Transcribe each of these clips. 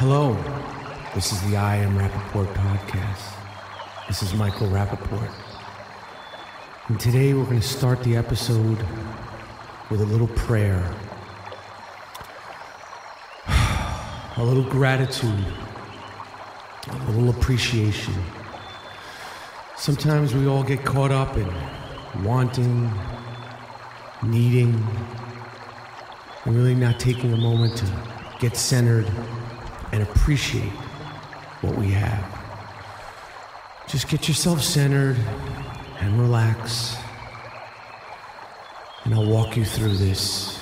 Hello, this is the I Am Rapaport podcast. This is Michael Rapaport. And today we're going to start the episode with a little prayer. A little gratitude. A little appreciation. Sometimes we all get caught up in wanting, needing, and really not taking a moment to get centered and appreciate what we have. Just get yourself centered and relax, and I'll walk you through this,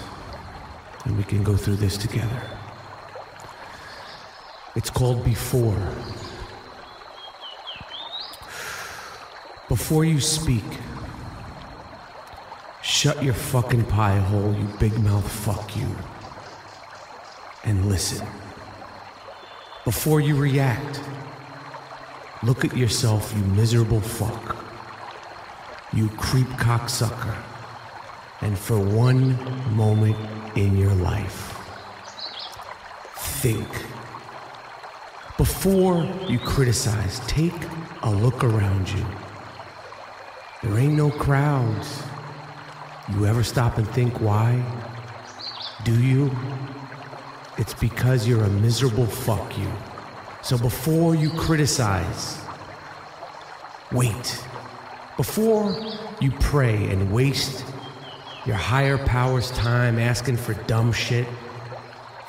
and we can go through this together. It's called Before. Before you speak, shut your fucking pie hole, you big mouth fuck you, and listen. Before you react, look at yourself, you miserable fuck, you creep cocksucker, and for one moment in your life, think. Before you criticize, take a look around you. There ain't no crowds. You ever stop and think why? Do you? It's because you're a miserable fuck you. So before you criticize, wait. Before you pray and waste your higher power's time asking for dumb shit,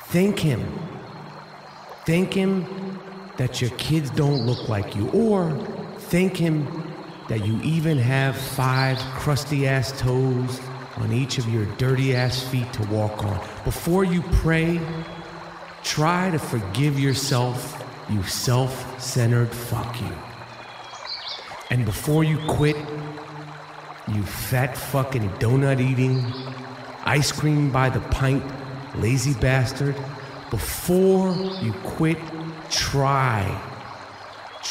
thank him. Thank him that your kids don't look like you, or thank him that you even have 5 crusty-ass toes on each of your dirty-ass feet to walk on. Before you pray, try to forgive yourself, you self-centered fuck you. And before you quit, you fat fucking donut-eating, ice cream by the pint, lazy bastard, before you quit, try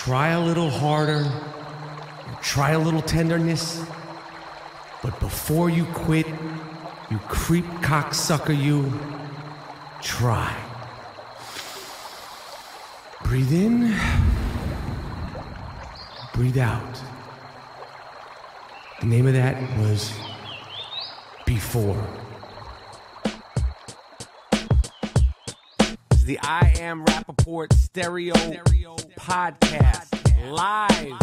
a little harder, try a little tenderness, but before you quit, you creep cocksucker you, try. Breathe in, breathe out. The name of that was Before. It's the I Am Rapaport Stereo Podcast live.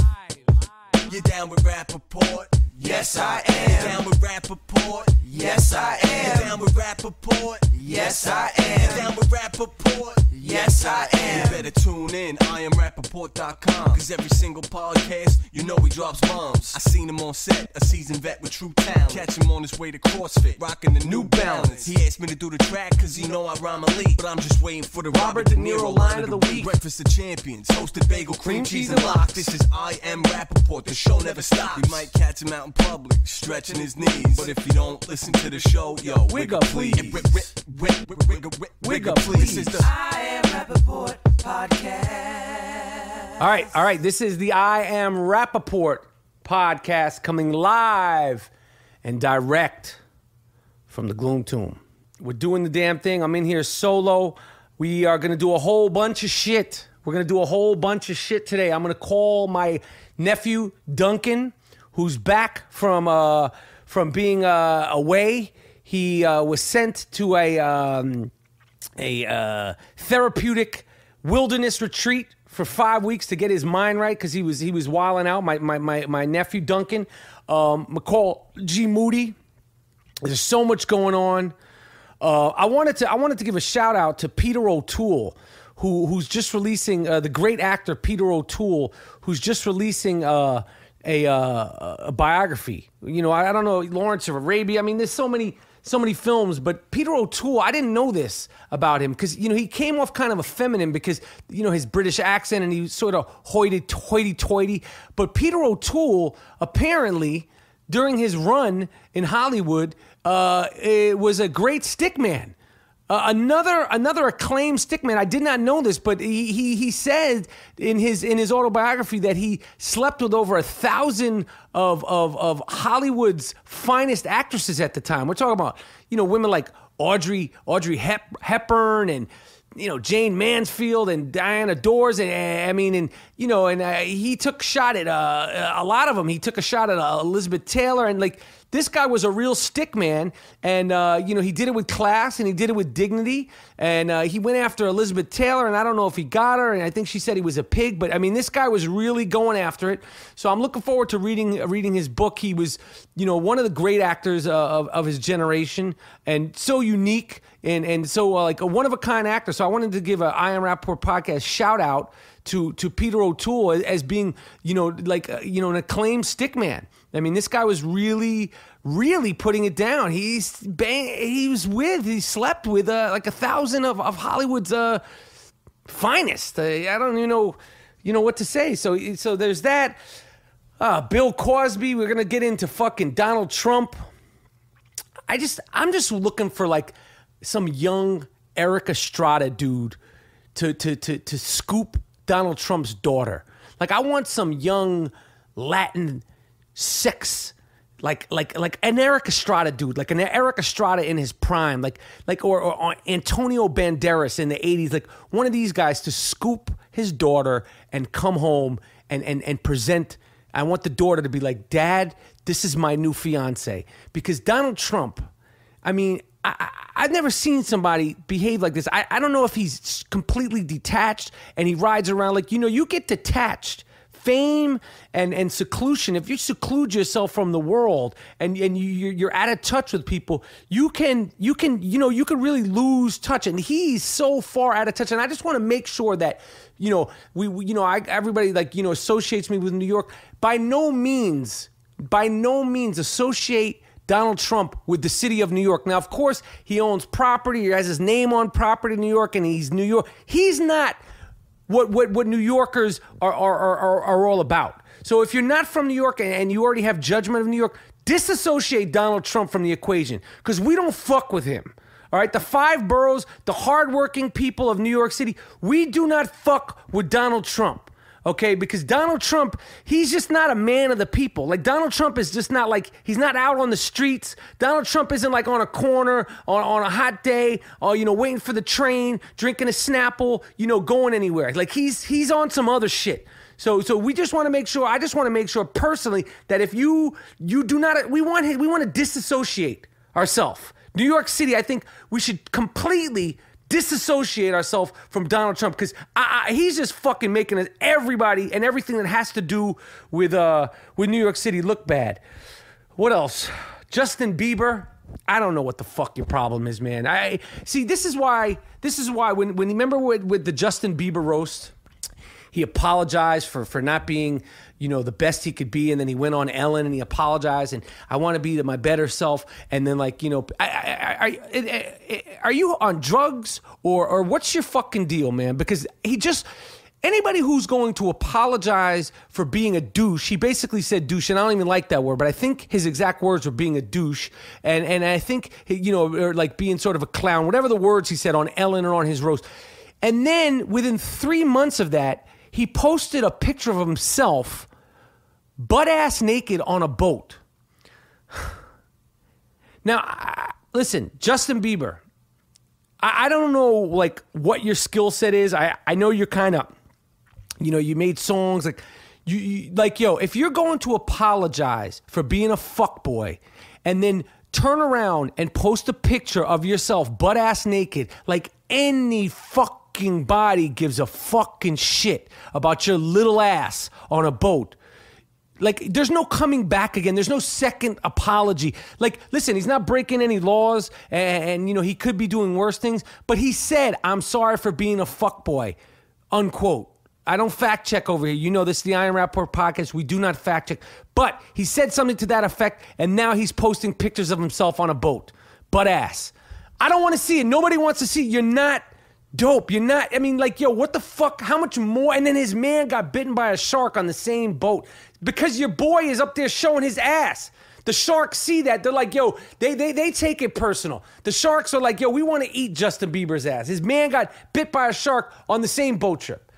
You down with Rapaport? Yes, I am. You down with Rapaport? Yes, I am. You down with Rapaport? Yes, I am. You down with Rapaport? Yes, I am. You better tune in, IamRapaport.com. Cause every single podcast, you know he drops bombs. I seen him on set, a seasoned vet with true talent. Catch him on his way to CrossFit, rocking the New Balance. He asked me to do the track cause he know I rhyme elite. But I'm just waiting for the Robert De Niro line of the week. Breakfast of Champions, hosted bagel, cream cheese, and lox. This is I Am Rapaport, the show never stops. We might catch him out in public, stretching his knees. But if you don't listen to the show, yo, wiggle please. Wiggle please. This is the I Am Rapaport podcast. All right, this is the I Am Rapaport podcast coming live and direct from the Gloom Tomb. We're doing the damn thing. I'm in here solo. We are going to do a whole bunch of shit. We're going to do a whole bunch of shit today. I'm going to call my nephew, Duncan, who's back from being away. He was sent to a therapeutic wilderness retreat for 5 weeks to get his mind right because he was wilding out. My nephew Duncan, McCall G Moody. There's so much going on. I wanted to give a shout out to Peter O'Toole, who's just releasing the great actor Peter O'Toole, who's just releasing a biography. You know, I don't know, Lawrence of Arabia. I mean, there's so many films, but Peter O'Toole, I didn't know this about him because, you know, he came off kind of effeminate because, you know, his British accent and he was sort of hoity-toity. But Peter O'Toole, apparently, during his run in Hollywood, it was a great stickman. Another acclaimed stickman. I did not know this, but he said in his autobiography that he slept with over 1,000 of Hollywood's finest actresses at the time. We're talking about, you know, women like Audrey Hepburn and Jane Mansfield and Diana Dors, and he took a shot at a lot of them. He took a shot at Elizabeth Taylor, and like this guy was a real stick man, and he did it with class and he did it with dignity, and he went after Elizabeth Taylor, and I don't know if he got her, and I think she said he was a pig, but I mean this guy was really going after it. So I'm looking forward to reading his book. He was one of the great actors of his generation, and so unique. And so like a one-of-a-kind actor. So I wanted to give a I Am Rapaport podcast shout-out to Peter O'Toole as being, an acclaimed stick man. I mean, this guy was really, really putting it down. He slept with like 1,000 of Hollywood's finest. I don't even know, what to say. So there's that. Bill Cosby. We're going to get into fucking Donald Trump. I'm just looking for like some young Eric Estrada dude to scoop Donald Trump's daughter. Like I want some young Latin sex, like an Eric Estrada dude, like an Eric Estrada in his prime, or Antonio Banderas in the 80s, like one of these guys to scoop his daughter and come home and present. I want the daughter to be like, Dad, this is my new fiance. Because Donald Trump, I mean, I've never seen somebody behave like this. I don't know if he's completely detached and he rides around like, you get detached. Fame and seclusion, if you seclude yourself from the world and you're out of touch with people, you can really lose touch. And he's so far out of touch. And I just want to make sure that, everybody associates me with New York. By no means associate Donald Trump with the city of New York. Now, of course, he owns property. He has his name on property in New York, and he's New York. He's not what New Yorkers are all about. So if you're not from New York and you already have judgment of New York, disassociate Donald Trump from the equation because we don't fuck with him. All right, the 5 boroughs, the hardworking people of New York City, we do not fuck with Donald Trump. Okay, because Donald Trump, he's just not a man of the people. Like Donald Trump is just not like, he's not out on the streets. Donald Trump isn't like on a corner on a hot day, or, waiting for the train, drinking a Snapple, going anywhere. Like he's on some other shit. So we just want to make sure, I just want to make sure personally that if you do not, we want to disassociate ourselves. New York City, I think we should completely disassociate ourselves from Donald Trump because he's just fucking making us, everybody and everything that has to do with New York City look bad. What else? Justin Bieber. I don't know what the fuck your problem is, man. This is why when you remember with the Justin Bieber roast, he apologized for not being, the best he could be. And then he went on Ellen and he apologized. And I want to be my better self. And then are you on drugs or what's your fucking deal, man? Because anybody who's going to apologize for being a douche, he basically said douche, and I don't even like that word, but I think his exact words were being a douche, and I think, or like being sort of a clown, whatever the words he said on Ellen or on his roast. And then within 3 months of that, he posted a picture of himself butt-ass naked on a boat. Now, listen, Justin Bieber, I don't know, like, what your skill set is. I know you're kind of, you made songs. Like, if you're going to apologize for being a fuckboy and then turn around and post a picture of yourself butt-ass naked, like any fucking body gives a fucking shit about your little ass on a boat. Like, there's no coming back again. There's no second apology. Like, listen, he's not breaking any laws and he could be doing worse things, but he said, I'm sorry for being a fuckboy, unquote. I don't fact check over here. This is the I Am Rapaport podcast. We do not fact check. But he said something to that effect, and now he's posting pictures of himself on a boat. Butt ass. I don't want to see it. Nobody wants to see it. You're not dope. You're not, what the fuck? How much more? And then his man got bitten by a shark on the same boat because your boy is up there showing his ass. The sharks see that. They're like, they take it personal. The sharks are like, we want to eat Justin Bieber's ass. His man got bit by a shark on the same boat trip.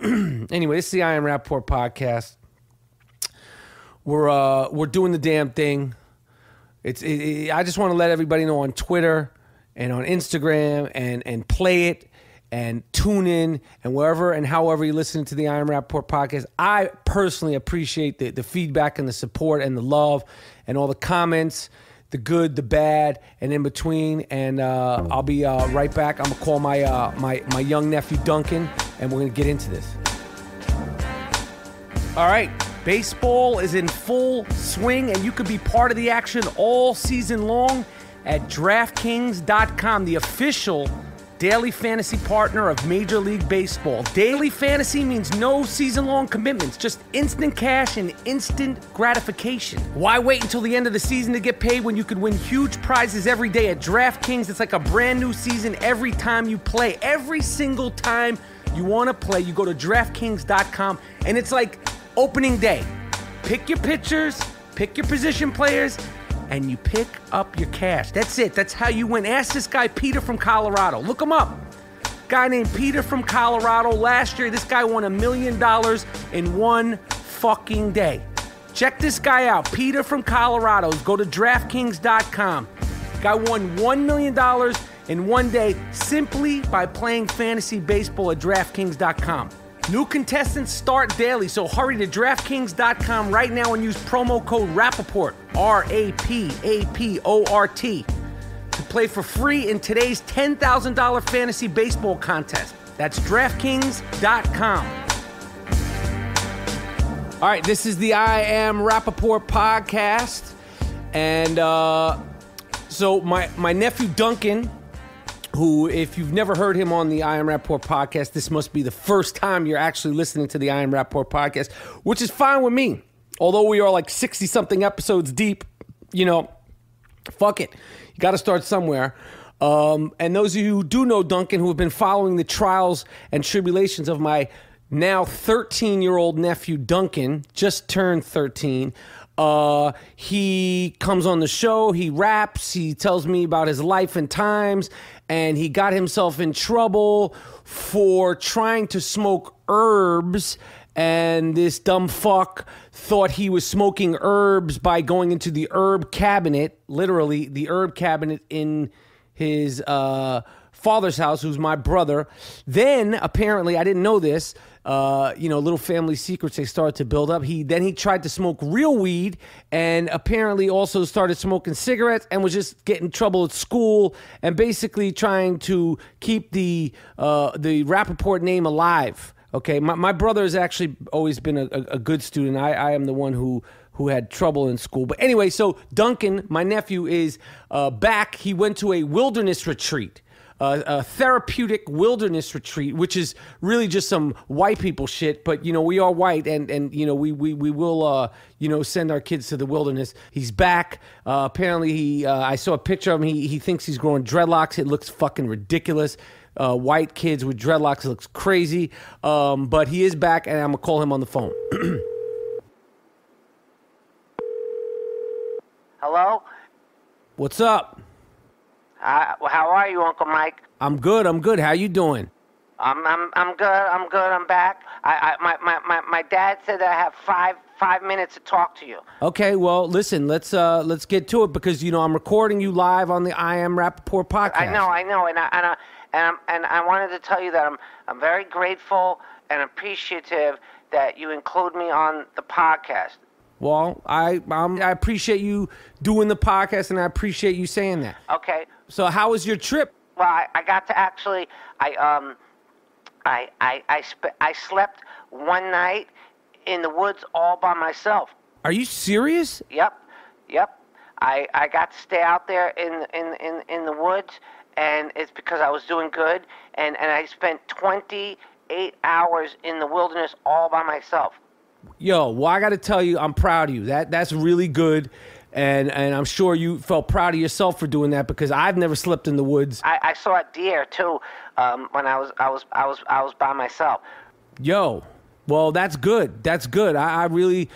Anyway, this is the I Am Rapaport podcast. We're doing the damn thing. I just want to let everybody know on Twitter, and on Instagram and play it and tune in and wherever and however you listen to the I Am Rapaport podcast. I personally appreciate the feedback and the support and the love and all the comments, the good, the bad, and in between. And I'll be right back. I'm going to call my young nephew, Duncan, and we're going to get into this. All right. Baseball is in full swing, and you could be part of the action all season long at DraftKings.com, the official daily fantasy partner of Major League Baseball. Daily fantasy means no season-long commitments, just instant cash and instant gratification. Why wait until the end of the season to get paid when you could win huge prizes every day at DraftKings? It's like a brand new season every time you play. Every single time you want to play, you go to DraftKings.com, and it's like opening day. Pick your pitchers, pick your position players, and you pick up your cash. That's it. That's how you win. Ask this guy, Peter from Colorado. Look him up. Guy named Peter from Colorado. Last year, this guy won $1 million in one fucking day. Check this guy out. Peter from Colorado. Go to DraftKings.com. Guy won $1 million in one day simply by playing fantasy baseball at DraftKings.com. New contestants start daily, so hurry to DraftKings.com right now and use promo code Rapaport, RAPAPORT, to play for free in today's $10,000 fantasy baseball contest. That's DraftKings.com. All right, this is the I Am Rapaport podcast, and so my nephew Duncan, who, if you've never heard him on the I Am Rapaport podcast, this must be the first time you're actually listening to the I Am Rapaport podcast, which is fine with me. Although we are like 60-something episodes deep, you know, fuck it. You got to start somewhere. And those of you who do know Duncan, who have been following the trials and tribulations of my now 13-year-old nephew Duncan, just turned 13, he comes on the show, he raps, he tells me about his life and times, and he got himself in trouble for trying to smoke herbs, and this dumb fuck thought he was smoking herbs by going into the herb cabinet, literally the herb cabinet in his father's house, who's my brother. Then, apparently, I didn't know this, little family secrets, they started to build up. Then he tried to smoke real weed and apparently also started smoking cigarettes and was just getting in trouble at school and basically trying to keep the Rapaport name alive. Okay, my brother has actually always been a good student. I am the one who had trouble in school. But anyway, so Duncan, my nephew, is back. He went to a wilderness retreat. A therapeutic wilderness retreat, which is really just some white people shit. But, you know, we are white and you know, we will, send our kids to the wilderness. He's back. Apparently, I saw a picture of him. He thinks he's growing dreadlocks. It looks fucking ridiculous. White kids with dreadlocks, it looks crazy. But he is back, and I'm going to call him on the phone. Hello? What's up? How are you, Uncle Mike? I'm good. How you doing? I'm good. I'm back. My dad said that I have five minutes to talk to you. Okay, well, listen, let's get to it because I'm recording you live on the I Am Rapaport podcast. I know, and I wanted to tell you that I'm very grateful and appreciative that you include me on the podcast. Well, I appreciate you doing the podcast, and I appreciate you saying that. Okay. So how was your trip? Well, I got to actually, I slept one night in the woods all by myself. Are you serious? Yep. I got to stay out there in the woods, and it's because I was doing good, and I spent 28 hours in the wilderness all by myself. Yo, well, I got to tell you, I'm proud of you. That's really good. And I'm sure you felt proud of yourself for doing that because I've never slept in the woods. I saw a deer too when I was by myself. Yo, well, that's good. That's good. I'm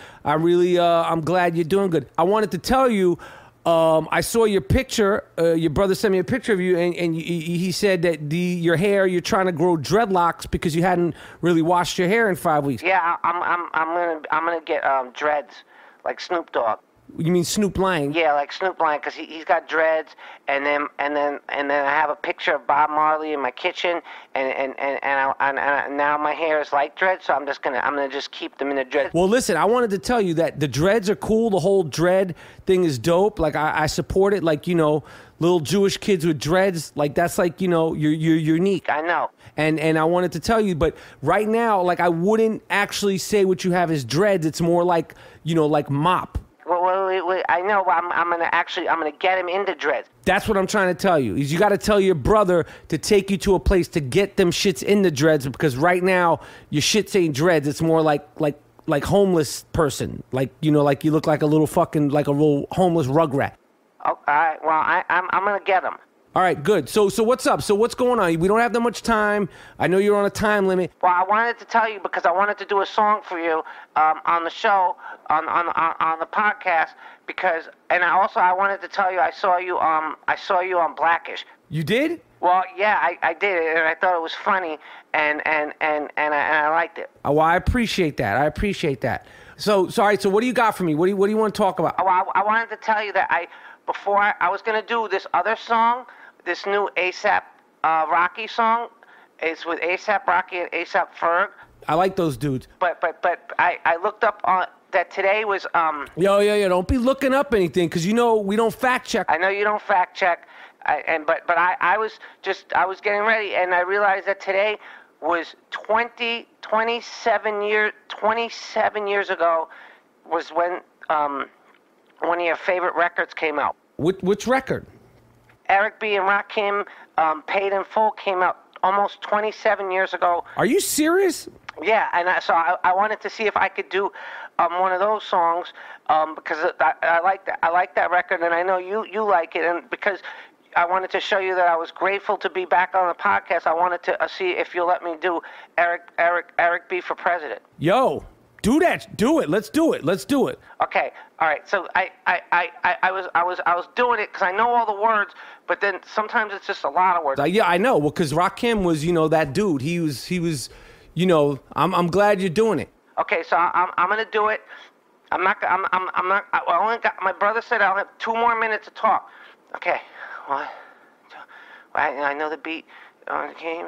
glad you're doing good. I wanted to tell you, I saw your picture. Your brother sent me a picture of you, and he said that your hair, you're trying to grow dreadlocks because you hadn't really washed your hair in 5 weeks. Yeah, I'm gonna get dreads like Snoop Dogg. You mean Snoop Lion? Yeah, like Snoop Lion, because he's got dreads, and then I have a picture of Bob Marley in my kitchen, and now my hair is like dreads, so I'm gonna just keep them in the dreads. Well, listen, I wanted to tell you that the dreads are cool. The whole dread thing is dope. Like I support it. Like, you know, little Jewish kids with dreads, like that's like, you know, you're unique. I know. And I wanted to tell you, but right now, like I wouldn't actually say what you have is dreads. It's more like, you know, like mop. Well, I know. I'm gonna get him into dreads. That's what I'm trying to tell you. Is you got to tell your brother to take you to a place to get them shits in the dreads, because right now your shits ain't dreads. It's more like homeless person. Like, you know, like you look like a little fucking like a little homeless rugrat. Oh, all right. Well, I'm gonna get him. All right, good. So what's up? So what's going on? We don't have that much time. I know you're on a time limit. Well, I wanted to tell you because I wanted to do a song for you on the show, on the podcast, because, and I wanted to tell you I saw you on Blackish. You did? Well, yeah, I did it, and I thought it was funny, and I liked it. Oh, well, I appreciate that. So all right. So what do you got for me? What do you want to talk about? Oh, I wanted to tell you that before I was gonna do this other song. This new A$AP Rocky song. It's with A$AP Rocky and A$AP Ferg. I like those dudes. But I looked up on that today was Yo, don't be looking up anything, because you know we don't fact check. I know you don't fact check. I was getting ready, and I realized that today was 27 years ago was when one of your favorite records came out. Which record? ERIC B and Rakim, Paid in Full, came out almost 27 years ago. Are you serious? Yeah, and so I wanted to see if I could do one of those songs because I like that record, and I know you like it, and because I wanted to show you that I was grateful to be back on the podcast. I wanted to see if you'll let me do ERIC B for President. Yo, do that. Do it. Let's do it. Okay. All right. So I was doing it because I know all the words, but then sometimes it's just a lot of words. Yeah, I know. Well, because Rakim was, you know, that dude. He was, you know. I'm glad you're doing it. Okay. So I'm gonna do it. I only got. My brother said I'll have 2 more minutes to talk. Okay. 1, 2. I know the beat. Okay.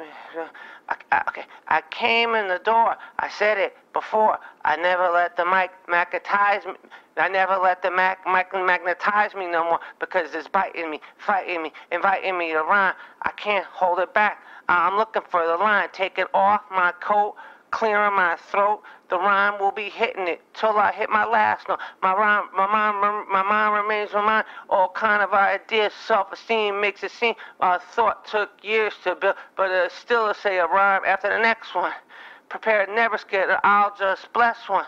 I came in the door. I said it before. I never let the mic magnetize me. I never let the mic magnetize me no more because it's biting me, fighting me, inviting me to rhyme. I can't hold it back. I'm looking for the line. Taking off my coat, clearing my throat. The rhyme will be hitting it till I hit my last note. My mind remains my mind. All kind of ideas, self-esteem makes it seem. My thought took years to build, but still say a rhyme after the next one. Prepared, never scared. I'll just bless one.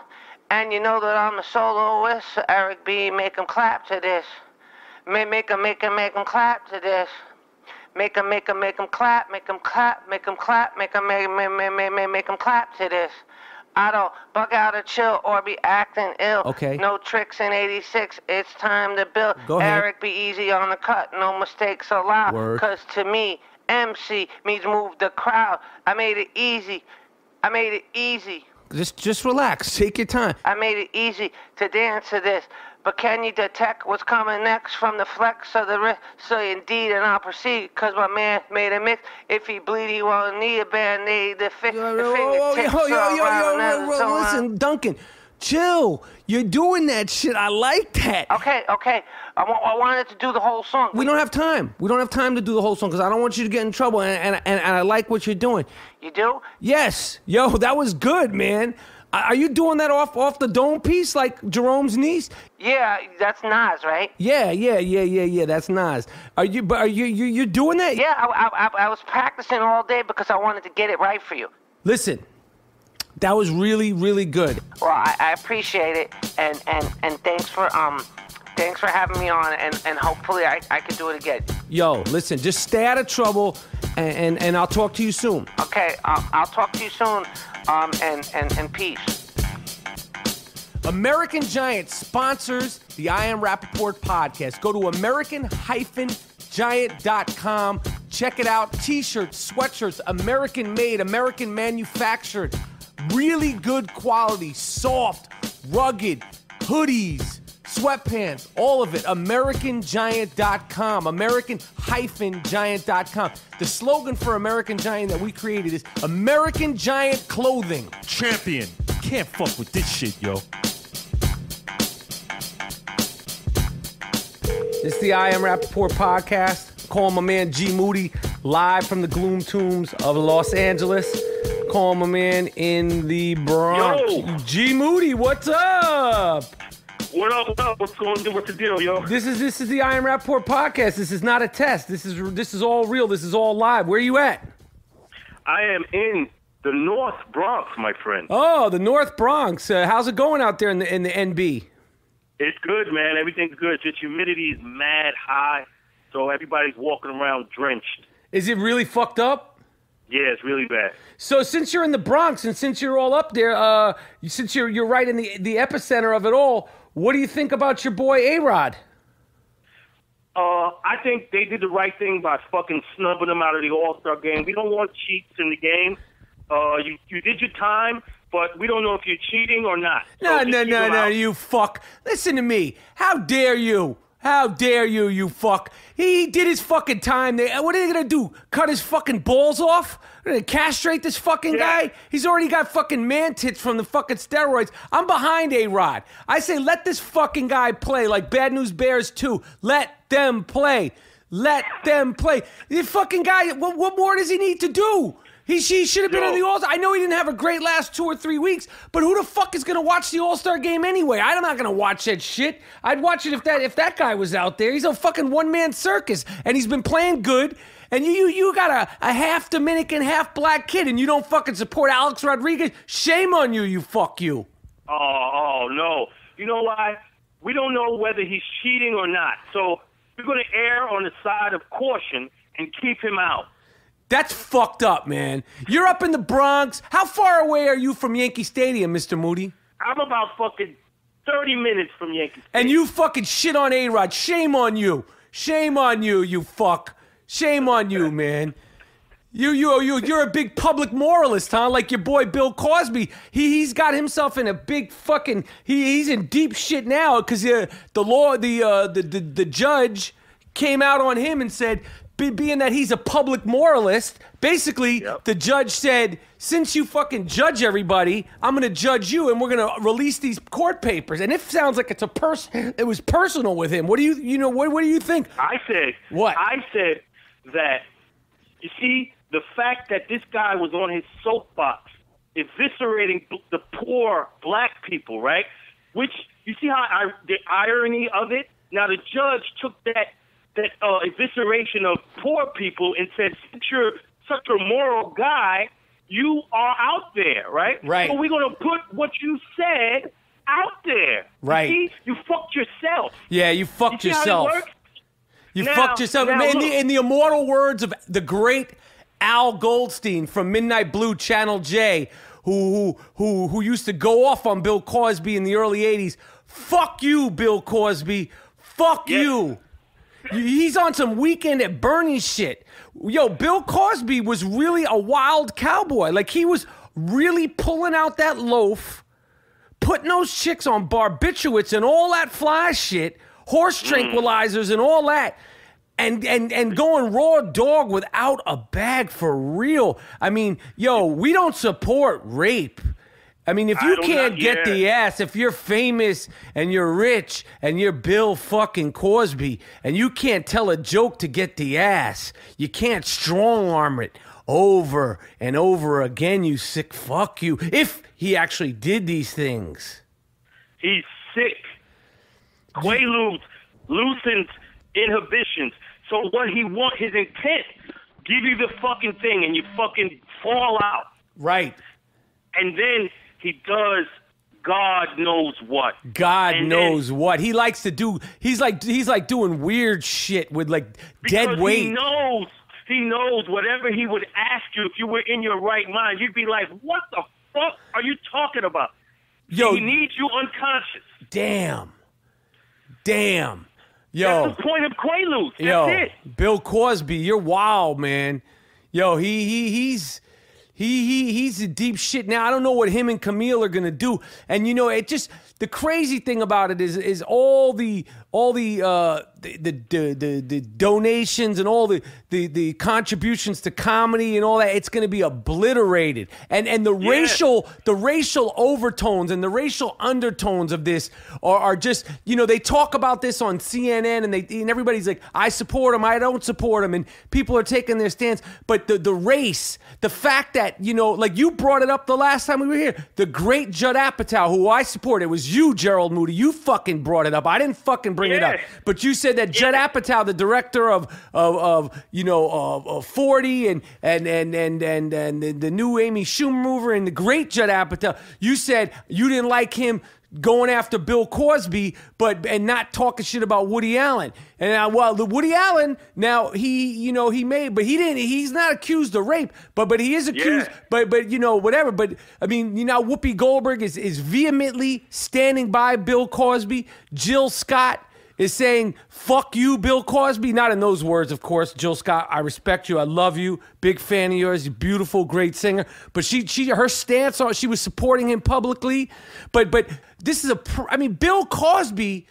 And you know that I'm a soloist. So ERIC B, make 'em clap to this. Make 'em clap to this. Make 'em clap, make 'em clap, make 'em clap, make 'em clap to this. I don't bug out or chill or be acting ill. Okay. No tricks in 86. It's time to build. Go ahead. ERIC, be easy on the cut. No mistakes allowed. Word. Cause to me, MC means move the crowd. I made it easy. Just relax. Take your time. I made it easy to dance to this. But can you detect what's coming next from the flex of the wrist? So indeed, and I'll proceed, cause my man made a mix. If he bleed, he won't need a band-aid. The fingertips Yo, listen, Duncan, chill. You're doing that shit. I like that. Okay. I wanted to do the whole song. We don't have time. We don't have time to do the whole song because I don't want you to get in trouble, and I like what you're doing. You do? Yes. Yo, that was good, man. Are you doing that off the dome piece like Jerome's niece? Yeah, that's Nas, right? Yeah. That's Nas. Are you doing that? Yeah, I was practicing all day because I wanted to get it right for you. Listen, that was really, really good. Well, I appreciate it, and thanks for having me on, and hopefully I can do it again. Yo, listen, just stay out of trouble, and I'll talk to you soon. Okay, I'll talk to you soon, and peace. American Giant sponsors the I Am Rapaport podcast. Go to American-Giant.com. Check it out. T-shirts, sweatshirts, American made, American manufactured. Really good quality, soft, rugged, hoodies, sweatpants, all of it. AmericanGiant.com. American-Giant.com. The slogan for American Giant that we created is American Giant Clothing. Champion. Can't fuck with this shit, yo. This is the I Am Rapaport podcast. Calling my man G Moody live from the Gloom Tombs of Los Angeles. Calling my man in the Bronx. Yo! G Moody, what's up? What up? What up? What's going on? What's the deal, yo? This is the I Am Rapaport podcast. This is not a test. This is all real. This is all live. Where are you at? I am in the North Bronx, my friend. Oh, the North Bronx. How's it going out there in the NB? It's good, man. Everything's good. Just humidity is mad high, so everybody's walking around drenched. Is it really fucked up? Yeah, it's really bad. So since you're in the Bronx and since you're all up there, since you're right in the epicenter of it all, what do you think about your boy A-Rod? I think they did the right thing by fucking snubbing him out of the All-Star game. We don't want cheats in the game. You did your time, but we don't know if you're cheating or not. No, you fuck. Listen to me. How dare you? How dare you, you fuck? He did his fucking time. What are they gonna do? Cut his fucking balls off? They're gonna castrate this fucking guy? He's already got fucking man tits from the fucking steroids. I'm behind A-Rod. I say let this fucking guy play like Bad News Bears 2. Let them play. Let them play. The fucking guy, what more does he need to do? He should have been in the All-Star. I know he didn't have a great last 2 or 3 weeks, but who the fuck is going to watch the All-Star game anyway? I'm not going to watch that shit. I'd watch it if that guy was out there. He's a fucking one-man circus, and he's been playing good, and you got a half Dominican, half black kid, and you don't fucking support Alex Rodriguez? Shame on you, you fuck you. Oh, no. You know why? We don't know whether he's cheating or not, so we're going to err on the side of caution and keep him out. That's fucked up, man. You're up in the Bronx. How far away are you from Yankee Stadium, Mr. Moody? I'm about fucking 30 minutes from Yankee Stadium. And you fucking shit on A-Rod. Shame on you. Shame on you, you fuck. Shame on you, man. You're a big public moralist, huh? Like your boy Bill Cosby. He's got himself in a big fucking. He's in deep shit now because the judge came out on him and said, being that he's a public moralist, basically the judge said, since you fucking judge everybody, I'm going to judge you, and we're going to release these court papers. And it sounds like it was personal with him. What do you think? I said what? I said that, you see, the fact that this guy was on his soapbox eviscerating the poor black people, right? Which, you see how the irony of it? Now the judge took that evisceration of poor people and said, since you're such a moral guy, you are out there, right? Right. So we're going to put what you said out there. Right. You see, you fucked yourself. Yeah, you fucked yourself. How it works? You fucked yourself. In the immortal words of the great Al Goldstein from Midnight Blue Channel J, who used to go off on Bill Cosby in the early 80s, fuck you, Bill Cosby. Fuck you. He's on some Weekend at Bernie's shit. Yo, Bill Cosby was really a wild cowboy. Like, he was really pulling out that loaf, putting those chicks on barbiturates and all that fly shit, horse tranquilizers and all that, and going raw dog without a bag for real. I mean, yo, we don't support rape. I mean, if you can't get the ass, if you're famous and you're rich and you're Bill fucking Cosby and you can't tell a joke to get the ass, you can't strong arm it over and over again, you sick fuck you. If he actually did these things. He's sick. Quaaludes loosens inhibitions. So what he wants, his intent, give you the fucking thing and you fucking fall out. Right. And then he does God knows what. God knows what. He likes to do. He's like doing weird shit with like dead weight. He knows whatever he would ask you if you were in your right mind. You'd be like, what the fuck are you talking about? Yo, he needs you unconscious. Damn. Yo. That's the point of Quaaludes. That's it. Bill Cosby, you're wild, man. Yo, he's He's in deep shit now. I don't know what him and Camille are gonna do. And you know, it just the crazy thing about it is all the donations and all the contributions to comedy and all that. It's gonna be obliterated. And the racial overtones and the racial undertones of this are just, you know, they talk about this on CNN and everybody's like, I support him, I don't support him, and people are taking their stance. But the race, the fact that, you know, like you brought it up the last time we were here, the great Judd Apatow, who I support. It was you, Gerald Moody. You fucking brought it up. I didn't fucking bring it up. But you said that Judd Apatow, the director of 40 and the new Amy Schumer mover and the great Judd Apatow, you said you didn't like him going after Bill Cosby, and not talking shit about Woody Allen. And the Woody Allen, now he's not accused of rape, but he is accused, but you know, whatever. But I mean, you know, Whoopi Goldberg is vehemently standing by Bill Cosby. Jill Scott is saying, fuck you, Bill Cosby. Not in those words, of course. Jill Scott, I respect you. I love you. Big fan of yours. You're beautiful, great singer. But her stance on, she was supporting him publicly. But this is Bill Cosby,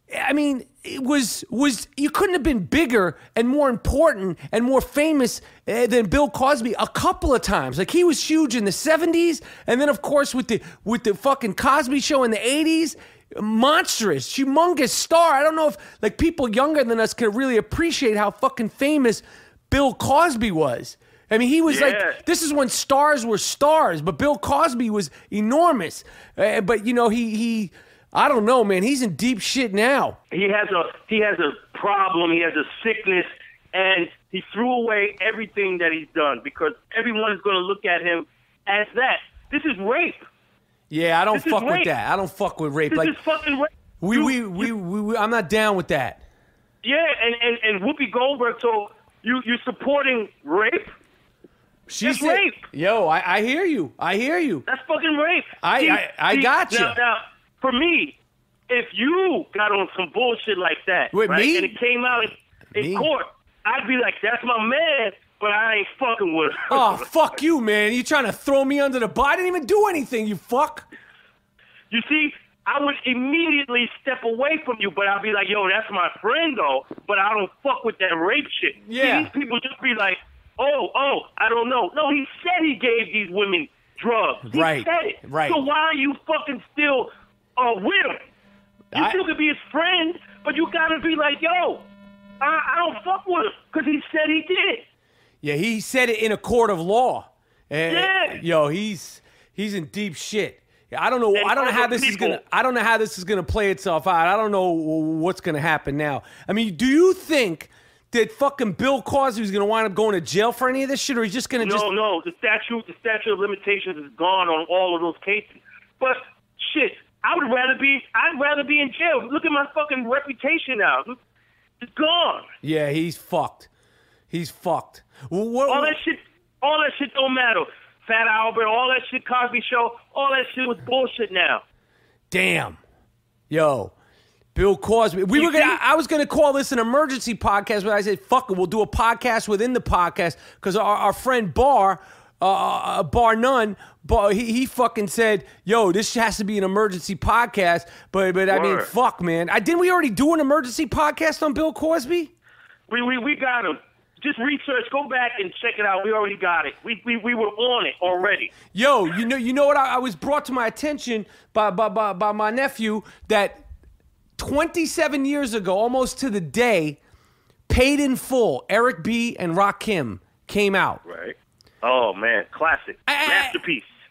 it was you couldn't have been bigger and more important and more famous than Bill Cosby a couple of times. Like, he was huge in the 70s, and then of course with the fucking Cosby Show in the 80s. Monstrous, humongous star. I don't know if like people younger than us could really appreciate how fucking famous Bill Cosby was. I mean, he was like, this is when stars were stars, but Bill Cosby was enormous. But you know, he I don't know, man. He's in deep shit now. He has a problem. He has a sickness, and he threw away everything that he's done because everyone is going to look at him as that. This is rape. Yeah, I don't fuck with that. I don't fuck with rape. This is fucking rape. I'm not down with that. Yeah, and Whoopi Goldberg, so you're supporting rape? That's rape. Yo, I hear you. I hear you. That's fucking rape. I got you. Now, for me, if you got on some bullshit like that, With right, me? and it came out in court, I'd be like, that's my man, but I ain't fucking with him. Oh, fuck you, man. You trying to throw me under the bus? I didn't even do anything, you fuck. You see, I would immediately step away from you, but I'd be like, yo, that's my friend, though, but I don't fuck with that rape shit. Yeah. See, these people just be like, oh, I don't know. No, he said he gave these women drugs. He Right, said it. right. So why are you fucking still with him? You still could be his friend, but you gotta be like, yo, I don't fuck with him, because he said he did. Yeah, he said it in a court of law. Yeah. Yo, he's in deep shit. I don't know. I don't know how this is gonna play itself out. I don't know what's gonna happen now. I mean, do you think that fucking Bill Cosby is gonna wind up going to jail for any of this shit, or he's just gonna No, the statute of limitations is gone on all of those cases. But shit, I'd rather be in jail. Look at my fucking reputation now. It's gone. Yeah, he's fucked. He's fucked. All that shit don't matter. Fat Albert, all that shit, Cosby Show, all that shit was bullshit now. Damn. Yo, Bill Cosby. I was gonna call this an emergency podcast, but I said, fuck it, we'll do a podcast within the podcast, because our friend Bar None, he fucking said, yo, this has to be an emergency podcast. But I mean, fuck, man. Didn't we already do an emergency podcast on Bill Cosby? We got him. Just research. Go back and check it out. We already got it. We were on it already. Yo, you know what? I was brought to my attention by my nephew that 27 years ago, almost to the day, Paid in Full, ERIC B and Rakim came out. Right. Oh man, classic,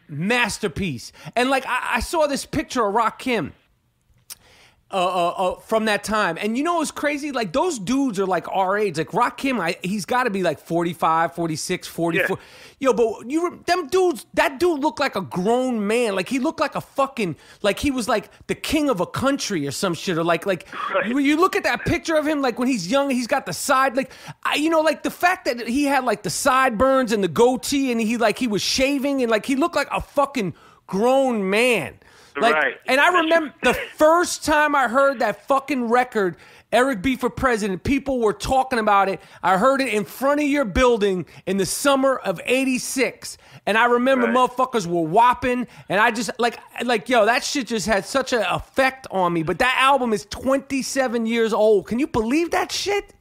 masterpiece. And like I saw this picture of Rakim from that time, and you know what's crazy? Like, those dudes are like our age. Like Rakim, he's got to be like 45, 46, 44. Yeah. Yo, but them dudes, that dude looked like a grown man. Like, he looked like a fucking, like he was like the king of a country or some shit. Or like when you look at that picture of him, like when he's young, he's got the side, like, like the fact that he had like the sideburns and the goatee, and he was shaving, and like he looked like a fucking grown man. Like, right. And I remember the first time I heard that fucking record, ERIC B for president. People were talking about it. I heard it in front of your building in the summer of '86. And I remember motherfuckers were whopping. And I just, like, yo, that shit just had such an effect on me. But that album is 27 years old. Can you believe that shit?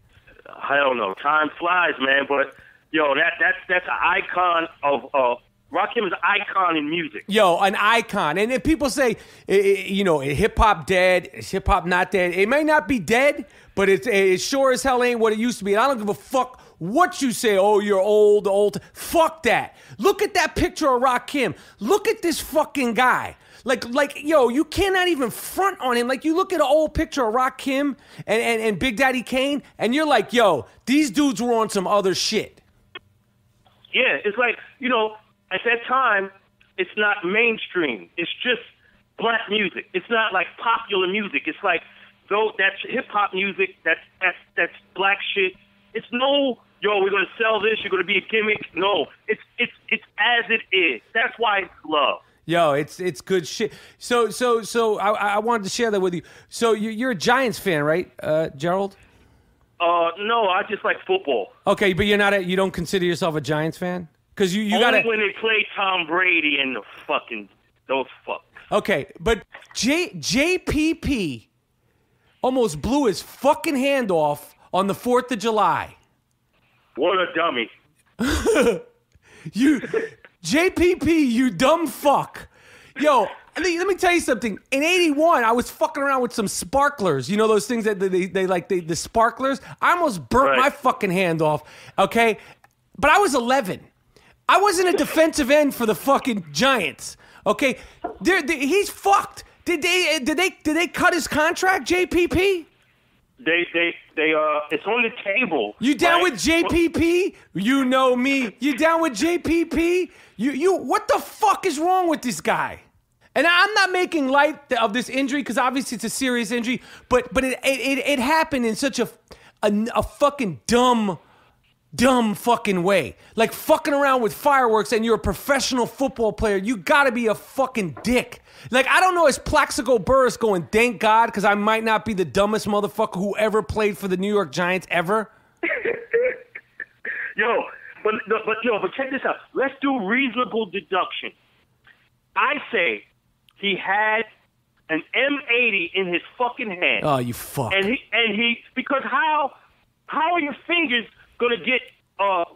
Hell no. Time flies, man. But, yo, that's an icon of... Rakim is an icon in music. Yo, an icon. And if people say, you know, hip-hop dead, is hip-hop not dead? It may not be dead, but it sure as hell ain't what it used to be. And I don't give a fuck what you say. Oh, you're old. Fuck that. Look at that picture of Rakim. Look at this fucking guy. Like, yo, you cannot even front on him. Like, you look at an old picture of Rakim and Big Daddy Kane, and you're like, yo, these dudes were on some other shit. Yeah, it's like, you know, at that time, it's not mainstream. It's just black music. It's not like popular music. It's like, though that's hip hop music. That's black shit. It's no, yo, we're gonna sell this. You're gonna be a gimmick. No, it's as it is. That's why it's love. Yo, it's good shit. So I wanted to share that with you. So you're a Giants fan, right, Gerald? No, I just like football. Okay, but you don't consider yourself a Giants fan? Because you Only gotta when they play Tom Brady and those fucks. Okay, but JPP almost blew his fucking hand off on the 4th of July. What a dummy. JPP, you dumb fuck. Yo, let me tell you something. In '81, I was fucking around with some sparklers. You know those things that they like, the sparklers? I almost burnt my fucking hand off, okay? But I was 11. I wasn't a defensive end for the fucking Giants. Okay, he's fucked. Did they cut his contract, JPP? They it's on the table. You down with JPP? You know me. You down with JPP? You what the fuck is wrong with this guy? And I'm not making light of this injury because obviously it's a serious injury, but it happened in such a fucking dumb fucking way. Like fucking around with fireworks and you're a professional football player. You gotta be a fucking dick. Like, I don't know, is Plaxico Burress going, thank God, because I might not be the dumbest motherfucker who ever played for the New York Giants ever? But check this out. Let's do reasonable deduction. I say he had an M80 in his fucking hand. Oh, you fuck. And he because how are your fingers gonna get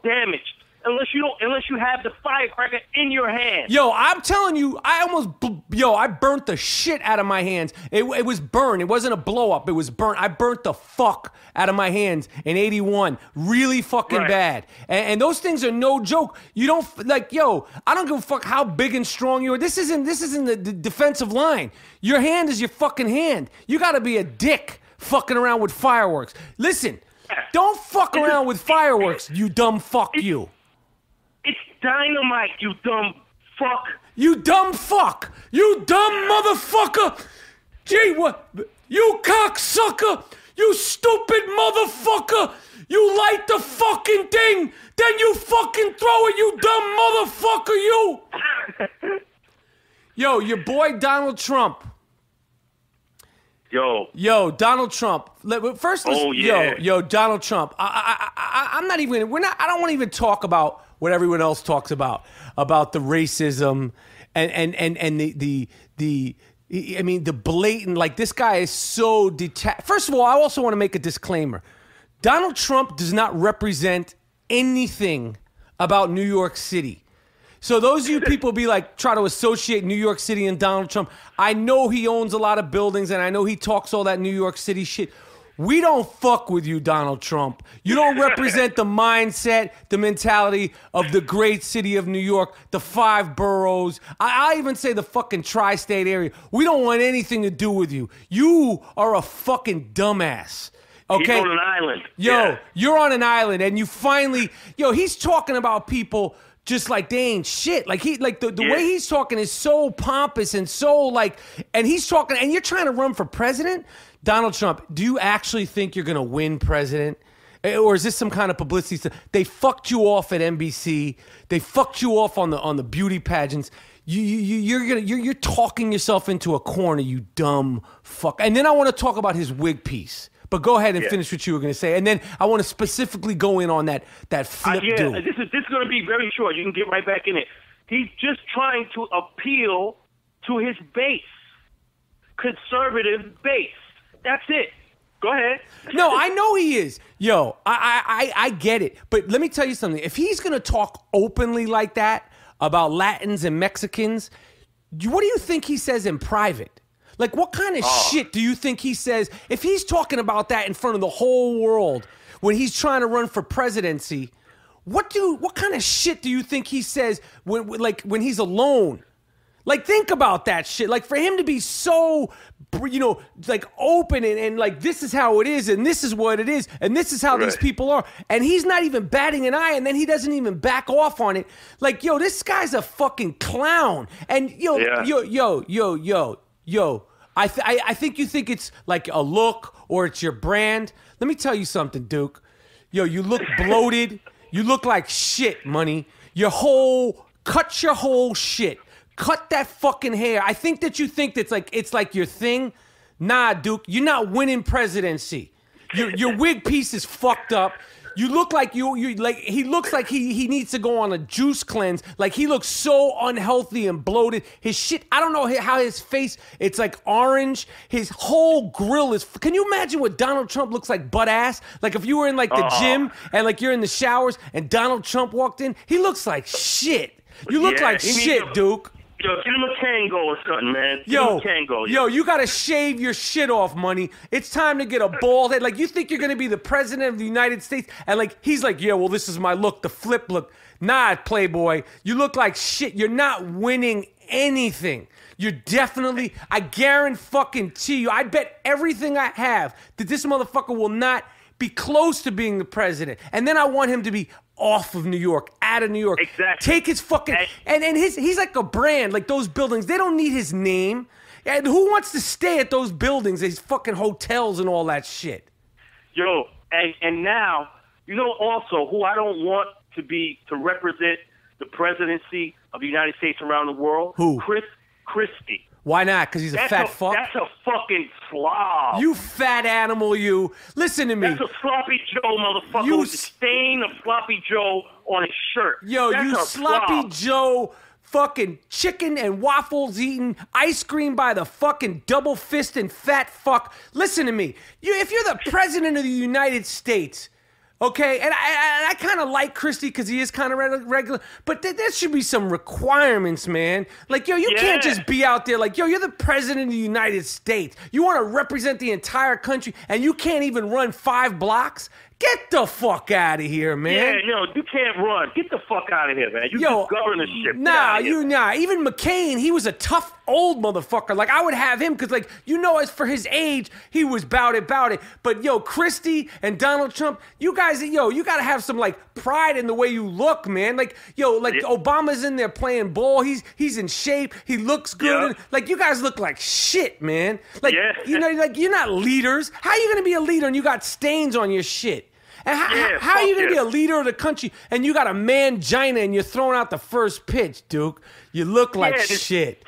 damaged unless you have the firecracker in your hand? Yo, I'm telling you, I burnt the shit out of my hands. It was burned. It wasn't a blow up. It was burnt. I burnt the fuck out of my hands in '81. Really fucking bad. And those things are no joke. You don't like, yo, I don't give a fuck how big and strong you are. This isn't the defensive line. Your hand is your fucking hand. You gotta be a dick fucking around with fireworks. Listen, don't fuck around with fireworks, you dumb fuck you. It's dynamite, you dumb fuck. You dumb fuck. You dumb motherfucker. Gee, what? You cocksucker. You stupid motherfucker. You light the fucking thing. Then you fucking throw it, you dumb motherfucker, you. Yo, your boy Donald Trump. Yo, Donald Trump. First, yo, Donald Trump. I'm not even. I don't want to even talk about what everyone else talks about the racism and the blatant. Like, this guy is so detached. First of all, I also want to make a disclaimer. Donald Trump does not represent anything about New York City. So those of you people try to associate New York City and Donald Trump. I know he owns a lot of buildings and I know he talks all that New York City shit. We don't fuck with you, Donald Trump. You don't represent the mindset, the mentality of the great city of New York, the 5 boroughs. I even say the fucking tri-state area. We don't want anything to do with you. You are a fucking dumbass. Okay? He's on an island. Yo, You're on an island and you finally... Yo, he's talking about people... just like they ain't shit. Like the way he's talking is so pompous and so and he's talking, and you're trying to run for president? Donald Trump, do you actually think you're gonna win president? Or is this some kind of publicity stuff? They fucked you off at NBC. They fucked you off on the beauty pageants. You're talking yourself into a corner, you dumb fuck. And then I want to talk about his wig piece. But go ahead and finish what you were going to say. And then I want to specifically go in on that flip dude. This is going to be very short. You can get right back in it. He's just trying to appeal to his base, conservative base. That's it. Go ahead. No, I know he is. Yo, I get it. But let me tell you something. If he's going to talk openly like that about Latins and Mexicans, what do you think he says in private? Like, what kind of shit do you think he says? If he's talking about that in front of the whole world when he's trying to run for presidency, what kind of shit do you think he says when he's alone? Like, think about that shit. Like, for him to be so, like, open and like, this is how it is, and this is what it is, and this is how these people are, and he's not even batting an eye, and then he doesn't even back off on it. Like, yo, this guy's a fucking clown. And, yo, I think you think it's like a look or it's your brand. Let me tell you something, Duke. Yo, you look bloated. You look like shit, money. Cut your whole shit. Cut that fucking hair. I think that you think that's like it's like your thing. Nah, Duke, you're not winning presidency. Your wig piece is fucked up. You look like you like he looks like he needs to go on a juice cleanse. Like he looks so unhealthy and bloated. His shit, I don't know how his face, it's like orange. His whole grill is, can you imagine what Donald Trump looks like butt ass? Like if you were in like the gym and like you're in the showers and Donald Trump walked in, he looks like shit. You look like shit, Duke. Yo, give him a Kango or something, man. Yo, you gotta shave your shit off, money. It's time to get a bald head. Like, you think you're gonna be the president of the United States, and like he's like, yeah, well, this is my look, the flip look. Nah, Playboy, you look like shit. You're not winning anything. You're definitely, I guarantee you, I bet everything I have that this motherfucker will not be close to being the president. And then I want him to be off of New York, out of New York. Exactly. Take his fucking and he's like a brand. Like those buildings, they don't need his name. And who wants to stay at those buildings, these fucking hotels and all that shit? Yo, and now also who I don't want to represent the presidency of the United States around the world. Who? Christie. Why not? Because he's a fat fuck? That's a fucking slob. You fat animal, you. Listen to me. That's a sloppy Joe motherfucker with the stain of sloppy Joe on his shirt. Yo, that's you sloppy Joe fucking chicken and waffles eating, ice cream by the fucking double fist and fat fuck. Listen to me. If you're the president of the United States, okay, and I kind of like Christie because he is kind of regular, but there should be some requirements, man. Like, yo, you can't just be out there like, yo, you're the president of the United States. You want to represent the entire country, and you can't even run 5 blocks? Get the fuck out of here, man. Yeah, you can't run. Get the fuck out of here, man. You just govern the ship. Nah. Even McCain, he was a tough old motherfucker. Like, I would have him because, like, as for his age, he was bout it. But, yo, Christie and Donald Trump, you guys, you got to have some, like, pride in the way you look, man. Like, Obama's in there playing ball. He's in shape. He looks good. Yeah. And, like, you guys look like shit, man. Like, like, you're not leaders. How are you going to be a leader and you got stains on your shit? And how are you going to be a leader of the country and you got a mangina and you're throwing out the first pitch, Duke? You look like shit.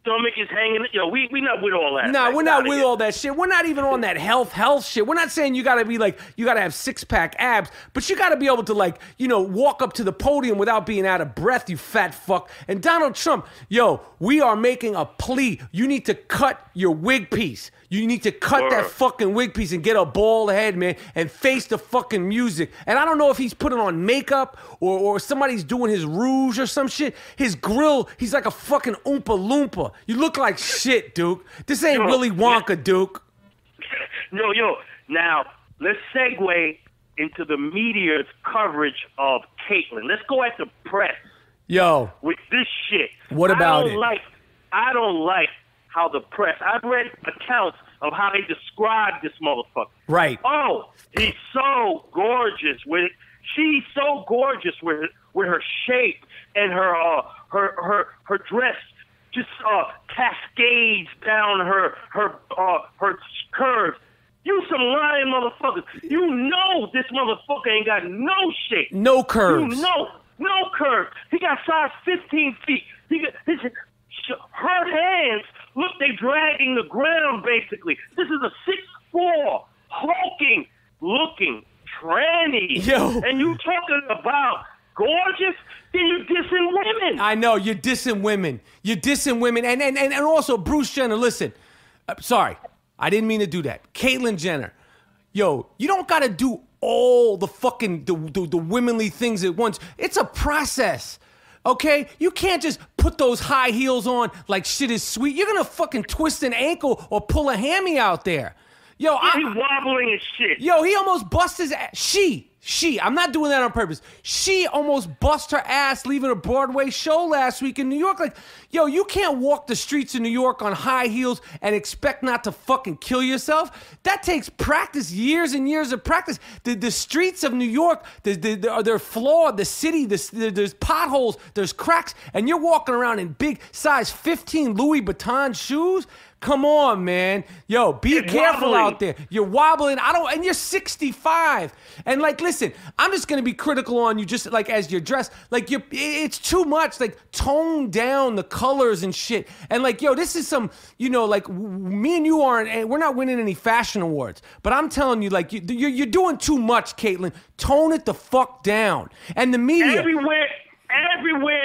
Stomach is hanging. We not with all that. No, we're not with all that shit. We're not even on that health shit. We're not saying you got to be like, you got to have 6-pack abs, but you got to be able to like, walk up to the podium without being out of breath, you fat fuck. And Donald Trump, we are making a plea. You need to cut your wig piece. You need to cut that fucking wig piece and get a bald head, man, and face the fucking music. And I don't know if he's putting on makeup or somebody's doing his rouge or some shit. His grill, he's like a fucking Oompa Loompa. You look like shit, Duke. This ain't Willy Wonka, Duke. Now, let's segue into the media's coverage of Caitlyn. Let's go at the press. With this shit. What about it? I don't like how the press, I've read accounts of how they describe this motherfucker. Right. Oh, he's so gorgeous with it. She's so gorgeous with her shape and her dress just cascades down her curves. You some lying motherfuckers. This motherfucker ain't got no shape. No curves. No curves. He got size 15 feet. Her hands, look, they dragging the ground, basically. This is a 6'4", hulking looking tranny. Yo. And you talking about gorgeous, then you dissing women. I know, you're dissing women. You're dissing women. And also, Bruce Jenner, listen. Sorry, I didn't mean to do that. Caitlyn Jenner. Yo, you don't got to do all the fucking, the womanly things at once. It's a process. Okay? You can't just put those high heels on like shit is sweet. You're going to fucking twist an ankle or pull a hammy out there. Yo, he's wobbling and shit. Yo, he almost bust his ass. She, I'm not doing that on purpose. She almost bust her ass leaving a Broadway show last week in New York. Like, yo, you can't walk the streets of New York on high heels and expect not to fucking kill yourself. That takes practice, years and years of practice. The streets of New York, they're flawed. The city, there's potholes, there's cracks, and you're walking around in big size 15 Louis Vuitton shoes. Come on, man. Yo, be careful out there. You're wobbling. And you're 65. And like, listen, I'm just going to be critical on you just like as you're dressed. Like, it's too much. Like, tone down the colors and shit. And like, yo, this is some, like me and you aren't, we're not winning any fashion awards. But I'm telling you, like, you're doing too much, Caitlyn. Tone it the fuck down. And the media. Everywhere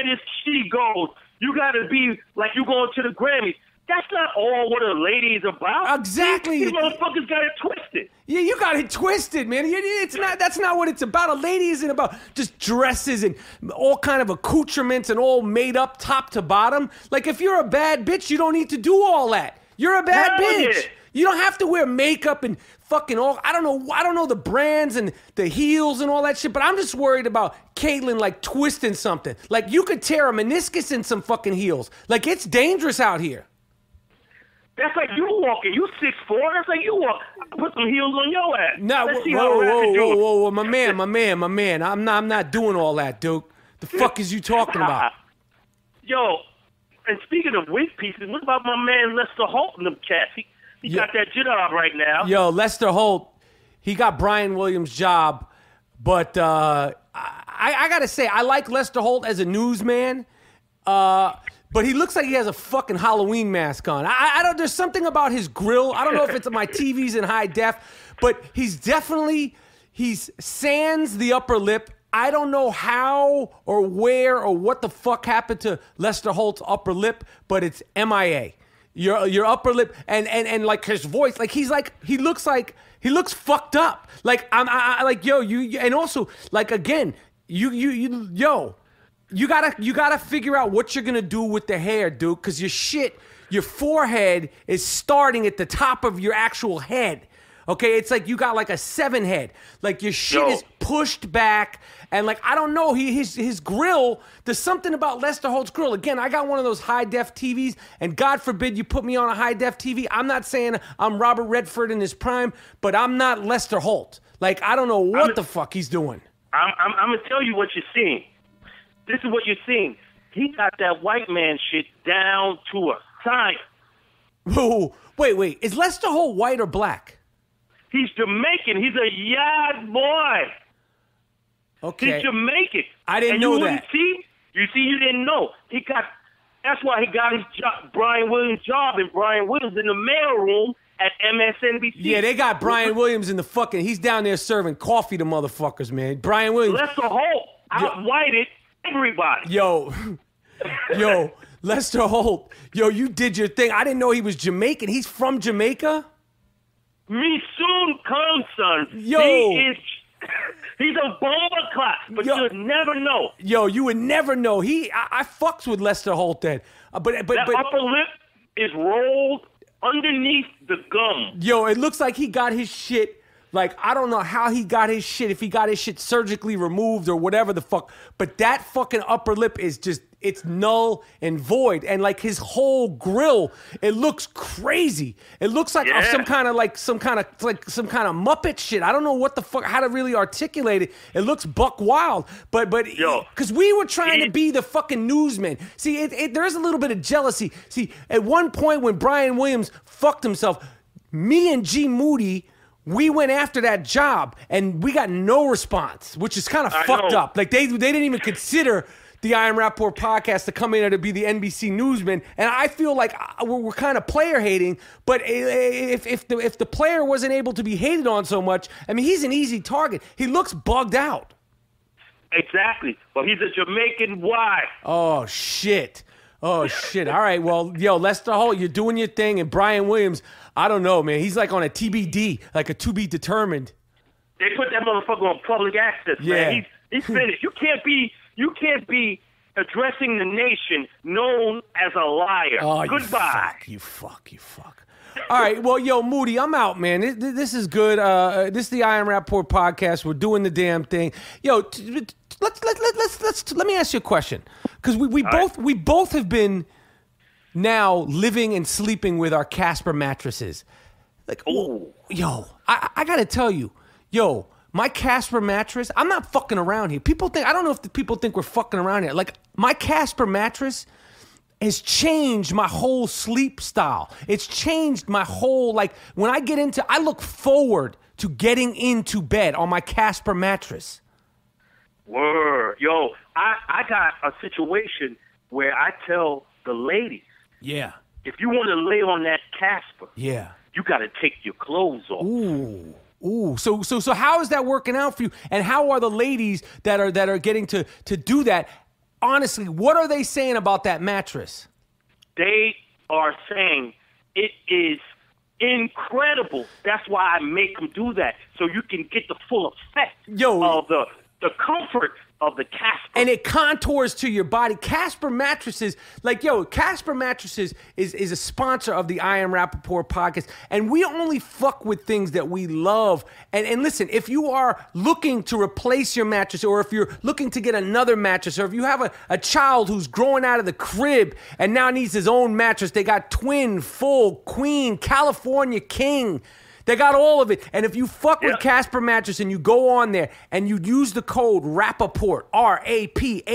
this she goes, you got to be like you going to the Grammys. That's not all what a lady is about. Exactly. These motherfuckers got it twisted. Yeah, you got it twisted, man. It's not. That's not what it's about. A lady isn't about just dresses and all kind of accoutrements and all made up top to bottom. Like, if you're a bad bitch, you don't need to do all that. You're a bad bitch. Yeah. You don't have to wear makeup and fucking all. I don't know the brands and the heels and all that shit. But I'm just worried about Caitlyn like twisting something. Like, you could tear a meniscus in some fucking heels. Like, it's dangerous out here. That's like you walking. You 6'4". That's like you walk. Put some heels on your ass. Nah, whoa, my man. I'm not doing all that, Duke. The fuck is you talking about? Yo, and speaking of wig pieces, what about my man Lester Holt and them cats? He got that job right now. Yo, Lester Holt, he got Brian Williams' job, but I gotta say, I like Lester Holt as a newsman. But he looks like he has a fucking Halloween mask on. I don't. There's something about his grill. I don't know if it's my TV's in high def, but he's sans the upper lip. I don't know how or where or what the fuck happened to Lester Holt's upper lip, but it's MIA. Your upper lip and like his voice, like he looks fucked up. Like I like yo you and also like again yo. You gotta figure out what you're gonna do with the hair, dude, because your forehead is starting at the top of your actual head. Okay, it's like you got like a 7 head. Like your shit is pushed back, and like I don't know, his grill. There's something about Lester Holt's grill. Again, I got one of those high def TVs, and God forbid you put me on a high def TV. I'm not saying I'm Robert Redford in his prime, but I'm not Lester Holt. Like I don't know what the fuck he's doing. I'm gonna tell you what you're seeing. This is what you're seeing. He got that white man shit down to a science. Whoa, wait. Is Lester Holt white or black? He's Jamaican. He's a yard boy. Okay. He's Jamaican. I didn't know that. You didn't know. That's why he got his job, Brian Williams' job, and Brian Williams in the mailroom at MSNBC. Yeah, they got Brian Williams in the fucking. He's down there serving coffee to motherfuckers, man. Brian Williams. Lester Holt out-whited everybody. Yo, Lester Holt. Yo, you did your thing. I didn't know he was Jamaican. He's from Jamaica? Me soon come, son. Yo. He's a bomber class, but you'd never know. Yo, you would never know. I fucks with Lester Holt then. But upper lip is rolled underneath the gum. Yo, it looks like he got his shit. Like, I don't know how he got his shit, if he got his shit surgically removed or whatever the fuck. But that fucking upper lip is just, it's null and void. And like his whole grill, it looks crazy. It looks like some kind of Muppet shit. I don't know what the fuck, how to really articulate it. It looks buck wild. But because we were trying to be the fucking newsmen. See, there is a little bit of jealousy. See, at one point when Brian Williams fucked himself, me and G Moody, we went after that job and we got no response, which is kind of fucked up. Like they didn't even consider the I Am Rapaport podcast to come in here to be the NBC newsman, and I feel like we're kind of player hating. But if the player wasn't able to be hated on so much, I mean, he's an easy target. He looks bugged out. Exactly. Well, he's a Jamaican wife. Oh shit. All right. Well, yo, Lester Holt, you're doing your thing, and Brian Williams, I don't know, man. He's like on a TBD, like a to be determined. They put that motherfucker on public access, man. He's finished. You can't be addressing the nation known as a liar. Oh, goodbye. You fuck. All right, well, yo, Moody, I'm out, man. This is good. This is the I Am Rapaport podcast. We're doing the damn thing. Yo, let me ask you a question, because we both have been now living and sleeping with our Casper mattresses. Like, yo, I gotta tell you, yo, my Casper mattress. I'm not fucking around here. I don't know if the people think we're fucking around here. Like, my Casper mattress has changed my whole sleep style. It's changed my whole, like, when I look forward to getting into bed on my Casper mattress. Word. Yo, I got a situation where I tell the ladies, if you want to lay on that Casper, you got to take your clothes off. Ooh. So how is that working out for you? And how are the ladies that are getting to do that? Honestly, what are they saying about that mattress? They are saying it is incredible. That's why I make them do that, so you can get the full effect of the comfort of the Casper. And it contours to your body. Casper mattresses, Casper mattresses is a sponsor of the I Am Rapaport podcast. And we only fuck with things that we love. And listen, if you are looking to replace your mattress, or if you're looking to get another mattress, or if you have a child who's growing out of the crib and now needs his own mattress, they got twin, full, queen, California king. They got all of it. And if you fuck with Casper Mattress and you go on there and you use the code Rapaport,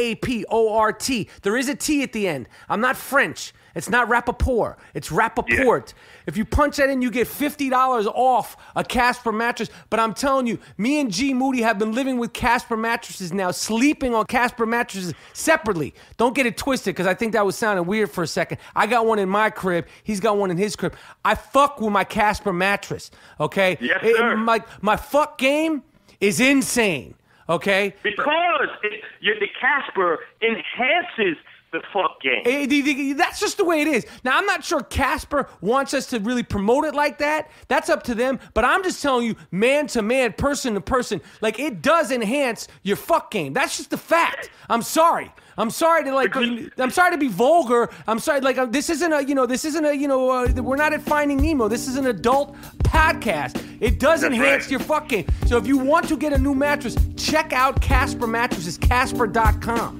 RAPAPORT, there is a T at the end. I'm not French. It's not Rapaport. It's Rapaport. If you punch that in, you get $50 off a Casper mattress. But I'm telling you, me and G Moody have been living with Casper mattresses now, sleeping on Casper mattresses separately. Don't get it twisted, because I think that was sounding weird for a second. I got one in my crib. He's got one in his crib. I fuck with my Casper mattress, okay? Yes, sir. My fuck game is insane, okay? Because the Casper enhances the fuck game. That's just the way it is. Now, I'm not sure Casper wants us to really promote it like that. That's up to them. But I'm just telling you, man to man, person to person, like, it does enhance your fuck game. That's just the fact. I'm sorry. I'm sorry to be vulgar. I'm sorry. Like, this isn't a, we're not at Finding Nemo. This is an adult podcast. It does enhance your fuck game. So if you want to get a new mattress, check out Casper Mattresses, Casper.com.